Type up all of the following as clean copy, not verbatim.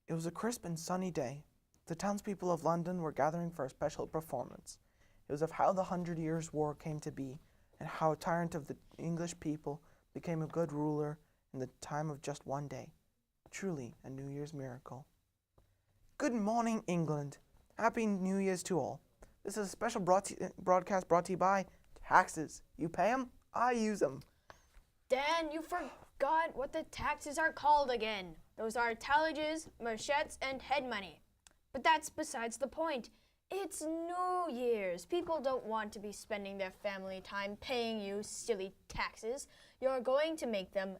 It was a crisp and sunny day. The townspeople of London were gathering for a special performance. It was of how the 100 Years' War came to be, and how a tyrant of the English people became a good ruler in the time of just one day. Truly a New Year's miracle. Good morning, England. Happy New Year's to all. This is a special broadcast brought to you by taxes. You pay them, I use them. Dan, you forgot what the taxes are called again. Those are tallages, marchettes, and head money. But that's besides the point. It's New Year's. People don't want to be spending their family time paying you silly taxes. You're going to make them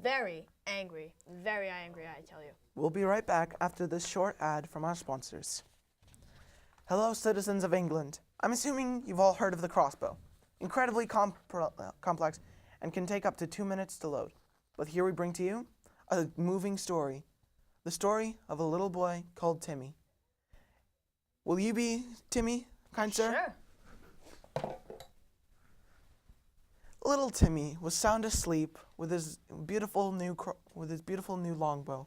very angry. Very angry, I tell you. We'll be right back after this short ad from our sponsors. Hello, citizens of England. I'm assuming you've all heard of the crossbow. Incredibly complex and can take up to 2 minutes to load. But here we bring to you a moving story. The story of a little boy called Timmy. Will you be Timmy, kind sir? Sure. Little Timmy was sound asleep with his beautiful new longbow,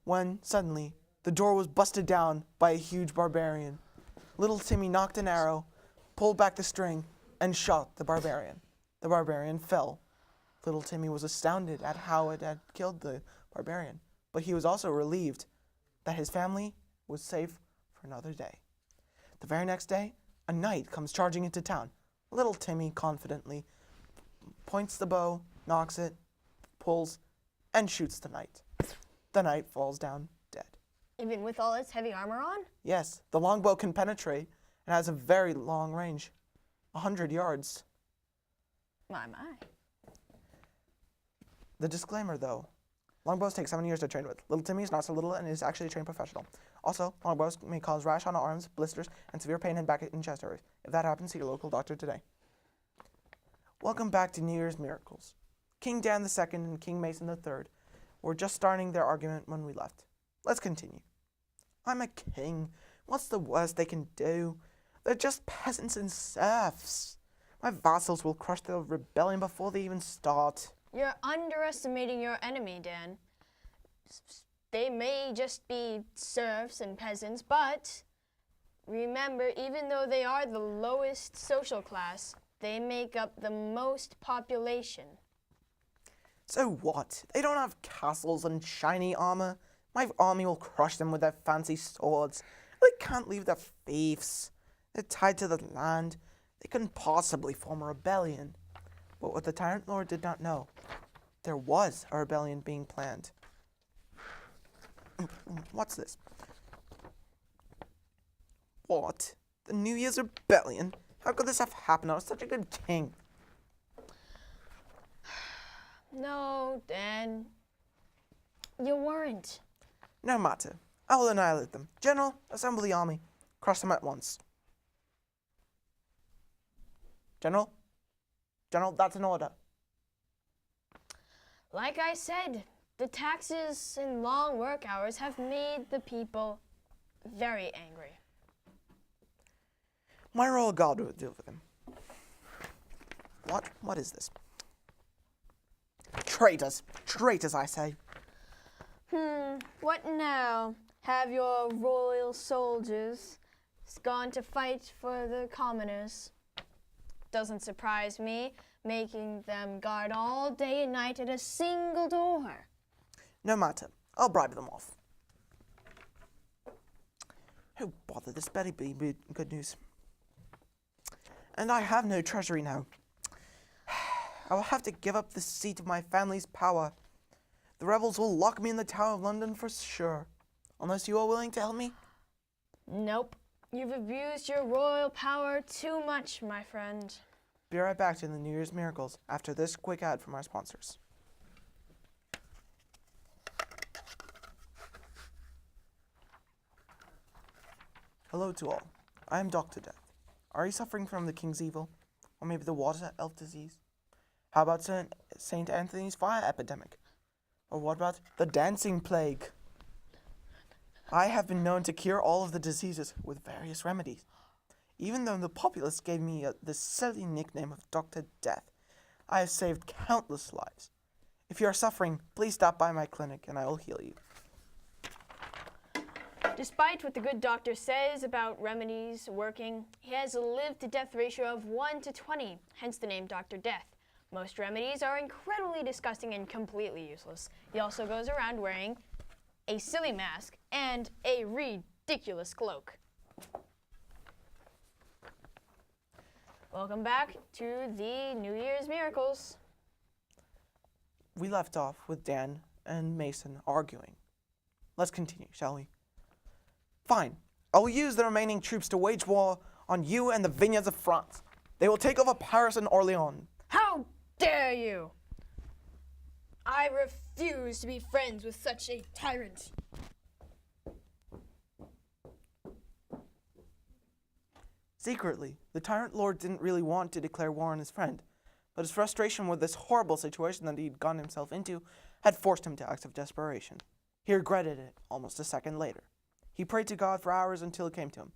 when suddenly the door was busted down by a huge barbarian. Little Timmy knocked an arrow, pulled back the string, and shot the barbarian. The barbarian fell. Little Timmy was astounded at how it had killed the barbarian, but he was also relieved that his family was safe for another day. The very next day, a knight comes charging into town. Little Timmy confidently points the bow, knocks it, pulls, and shoots the knight. The knight falls down dead. Even with all its heavy armor on? Yes, the longbow can penetrate and has a very long range, 100 yards. My. The disclaimer, though, longbows take 7 years to train with. Little Timmy is not so little and is actually a trained professional. Also, longbows may cause rash on arms, blisters, and severe pain in back and chest areas. If that happens, see your local doctor today. Welcome back to New Year's Miracles. King Dan II and King Mason III were just starting their argument when we left. Let's continue. I'm a king. What's the worst they can do? They're just peasants and serfs. My vassals will crush the rebellion before they even start. You're underestimating your enemy, Dan. They may just be serfs and peasants, but remember, even though they are the lowest social class, they make up the most population. So what? They don't have castles and shiny armor. My army will crush them with their fancy swords. They can't leave their fiefs. They're tied to the land. They couldn't possibly form a rebellion. But what the Tyrant Lord did not know, there was a rebellion being planned. What's this? What? The New Year's rebellion? How could this have happened? I was such a good king. No, Dan. You weren't. No matter. I will annihilate them. General, assemble the army. Crush them at once. General? General, that's an order. Like I said, the taxes and long work hours have made the people very angry. My royal guard will deal with them. What? What is this? Traitors! Traitors, I say. What now? Have your royal soldiers gone to fight for the commoners? Doesn't surprise me, making them guard all day and night at a single door. No matter. I'll bribe them off. Oh, bother, this better be good news. And I have no treasury now. I will have to give up the seat of my family's power. The rebels will lock me in the Tower of London for sure. Unless you are willing to help me? Nope. You've abused your royal power too much, my friend. Be right back to the New Year's Miracles after this quick ad from our sponsors. Hello to all. I am Dr. Death. Are you suffering from the King's Evil? Or maybe the Water Elf Disease? How about St. Anthony's Fire Epidemic? Or what about the Dancing Plague? I have been known to cure all of the diseases with various remedies. Even though the populace gave me the silly nickname of Dr. Death, I have saved countless lives. If you are suffering, please stop by my clinic and I will heal you. Despite what the good doctor says about remedies working, he has a live-to-death ratio of 1 to 20, hence the name Dr. Death. Most remedies are incredibly disgusting and completely useless. He also goes around wearing a silly mask and a ridiculous cloak. Welcome back to the New Year's Miracles. We left off with Dan and Mason arguing. Let's continue, shall we? Fine. I will use the remaining troops to wage war on you and the vineyards of France. They will take over Paris and Orleans. How dare you! I refuse to be friends with such a tyrant. Secretly, the tyrant lord didn't really want to declare war on his friend, but his frustration with this horrible situation that he'd gotten himself into had forced him to acts of desperation. He regretted it almost a second later. He prayed to God for hours until it came to him.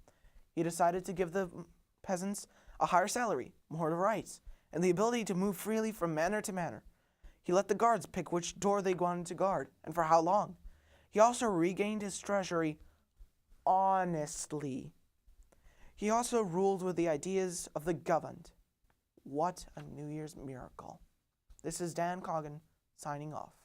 He decided to give the peasants a higher salary, more rights, and the ability to move freely from manor to manor. He let the guards pick which door they wanted to guard, and for how long. He also regained his treasury honestly. He also ruled with the ideas of the governed. What a New Year's miracle. This is Dan Coggin, signing off.